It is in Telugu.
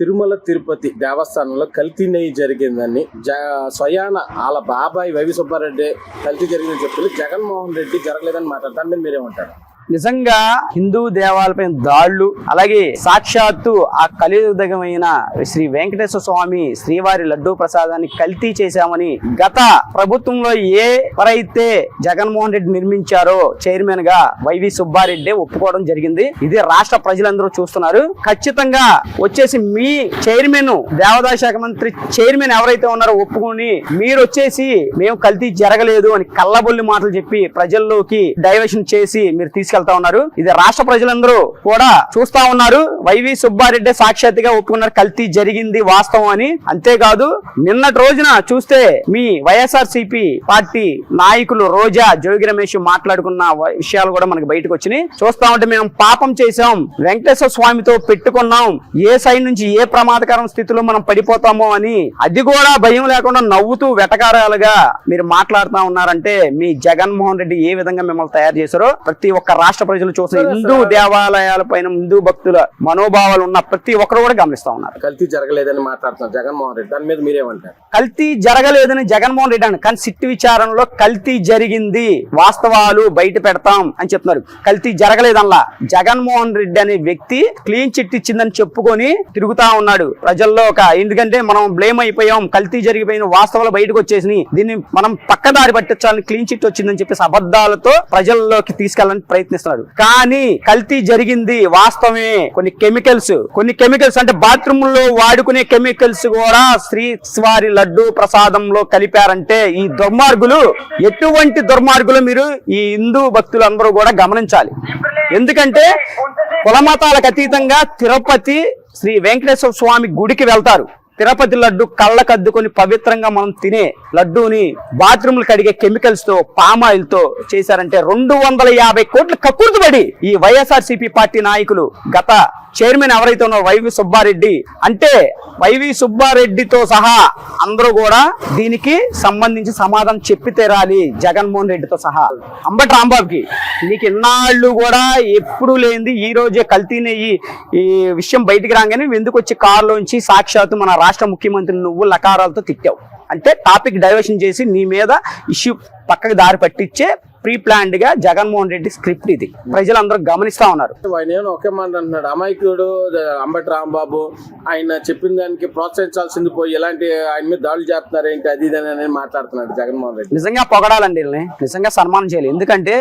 తిరుమల తిరుపతి దేవస్థానంలో కల్తీ నెయ్యి జరిగిందని స్వయాన వాళ్ళ బాబాయ్ వైవి సుబ్బారెడ్డి కల్తీ జరిగిందని చెప్తున్నారు. జగన్మోహన్ రెడ్డి జరగలేదని మాట్లాడతారు. మీరు మీరేమంటారు? నిజంగా హిందూ దేవాలయపై దాళ్లు, అలాగే సాక్షాత్తు ఆ కలియుగమైన శ్రీ వెంకటేశ్వర స్వామి శ్రీవారి లడ్డూ ప్రసాదాన్ని కల్తీ చేశామని గత ప్రభుత్వంలో ఎవరైతే జగన్మోహన్ రెడ్డి నిర్మించారో చైర్మన్ గా వైవి సుబ్బారెడ్డి ఒప్పుకోవడం జరిగింది. ఇది రాష్ట్ర ప్రజలందరూ చూస్తున్నారు. ఖచ్చితంగా వచ్చేసి మీ చైర్మన్, దేవాదాయ శాఖ మంత్రి చైర్మన్ ఎవరైతే ఉన్నారో ఒప్పుకొని మీరు వచ్చేసి మేము కల్తీ జరగలేదు అని కల్లబొల్లి మాటలు చెప్పి ప్రజల్లోకి డైవర్షన్ చేసి మీరు తీసుకెళ్తా ఉన్నారు. ఇది రాష్ట్ర ప్రజలందరూ కూడా చూస్తా ఉన్నారు. వైవి సుబ్బారెడ్డి సాక్షాత్తుగా ఒప్పుకున్నారు కల్తీ జరిగింది వాస్తవం అని. అంతేకాదు నిన్నటి రోజున చూస్తే మీ వైఎస్ఆర్సీపీ పార్టీ నాయకులు రోజా, జోగి రమేష్ మాట్లాడుకున్న విషయాలు కూడా మనకు బయటకు వచ్చినాయి. చూస్తా ఉంటే మేము పాపం చేశాం, వెంకటేశ్వర స్వామితో పెట్టుకున్నాం, ఏ సైడ్ నుంచి ఏ ప్రమాదకరం స్థితిలో మనం పడిపోతామో అని అది కూడా భయం లేకుండా నవ్వుతూ వెటకారాలుగా మీరు మాట్లాడుతూ ఉన్నారంటే మీ జగన్మోహన్ రెడ్డి ఏ విధంగా మిమ్మల్ని తయారు చేశారో ప్రతి ఒక్క రాష్ట్ర ప్రజలు చూసిన హిందూ దేవాలయాల పైన హిందూ భక్తుల మనోభావాలు ఉన్న ప్రతి ఒక్కరు కూడా గమనిస్తా ఉన్నారు. కల్తీ జరగలేదని మాట్లాడుతున్నారు జగన్మోహన్ రెడ్డి. దాని మీద మీరేమంటారు? కల్తీ జరగలేదని జగన్మోహన్ రెడ్డి అని, కానీ సిట్టు విచారణలో కల్తీ జరిగింది, వాస్తవాలు బయట పెడతాం అని చెప్తున్నారు. కల్తీ జరగలేదల్లా. జగన్మోహన్ రెడ్డి అనే వ్యక్తి క్లీన్ చిట్ ఇచ్చిందని చెప్పుకొని తిరుగుతా ఉన్నాడు ప్రజల్లో. ఎందుకంటే మనం బ్లేమ్ అయిపోయాం, కల్తీ జరిగిపోయిన వాస్తవాలు బయటకు వచ్చేసినాయి, దీన్ని మనం పక్కదారి పట్టించాలని క్లీన్ చిట్ వచ్చిందని చెప్పేసి అబద్ధాలతో ప్రజల్లోకి తీసుకెళ్ళాలని ప్రయత్నిస్తున్నాడు. కానీ కల్తీ జరిగింది వాస్తవమే. కొన్ని కెమికల్స్ అంటే బాత్రూమ్ లో వాడుకునే కెమికల్స్ కూడా శ్రీవారి లడ్డూ ప్రసాదంలో కలిపారంటే ఈ దుర్మార్గులు ఎటువంటి దుర్మార్గులు మీరు ఈ హిందూ భక్తులందరూ కూడా గమనించాలి. ఎందుకంటే కులమతాలకు అతీతంగా తిరుపతి శ్రీ వెంకటేశ్వర స్వామి గుడికి వెళ్తారు. తిరుపతి లడ్డు కళ్ళకద్దుకొని పవిత్రంగా మనం తినే లడ్డూని బాత్రూమ్లు కడిగే కెమికల్స్ తో, పామాయిల్ తో చేశారంటే 250 కోట్లు కక్కుర్తిపడి ఈ వైఎస్ఆర్సీపీ పార్టీ నాయకులు, గత చైర్మన్ ఎవరైతే ఉన్నారో వైవి సుబ్బారెడ్డి, అంటే వైవి సుబ్బారెడ్డితో సహా అందరూ కూడా దీనికి సంబంధించి సమాధానం చెప్పి తీరాలి. జగన్మోహన్ రెడ్డితో సహా అంబటి రాంబాబుకి నీకు ఇన్నాళ్ళు కూడా ఎప్పుడు లేనిది ఈ రోజే కల్తీనయ్యి ఈ విషయం బయటికి రాగానే ఎందుకు వచ్చి కారులోంచి సాక్షాత్తు మన రాష్ట్ర ముఖ్యమంత్రి నువ్వు లకారాలతో తిట్టావు అంటే టాపిక్ డైవర్షన్ చేసి నీ మీద ఇష్యూ పక్కకి దారి పట్టించే ప్రీ ప్లాన్డ్ గా జగన్మోహన్ రెడ్డి స్క్రిప్ట్ ఇది. ప్రజలందరూ గమనిస్తా ఉన్నారు. ఆయన ఒకే మాట అంటున్నాడు, అమాయకుడు అంబటి రాంబాబు, ఆయన చెప్పిన దానికి ప్రోత్సహించాల్సింది పోయి ఇలాంటి ఆయన మీద దాడులు చేస్తున్నారు ఏంటి అది ఇది అని మాట్లాడుతున్నాడు జగన్మోహన్ రెడ్డి. నిజంగా పొగడాలండి, నిజంగా సన్మానం చేయాలి. ఎందుకంటే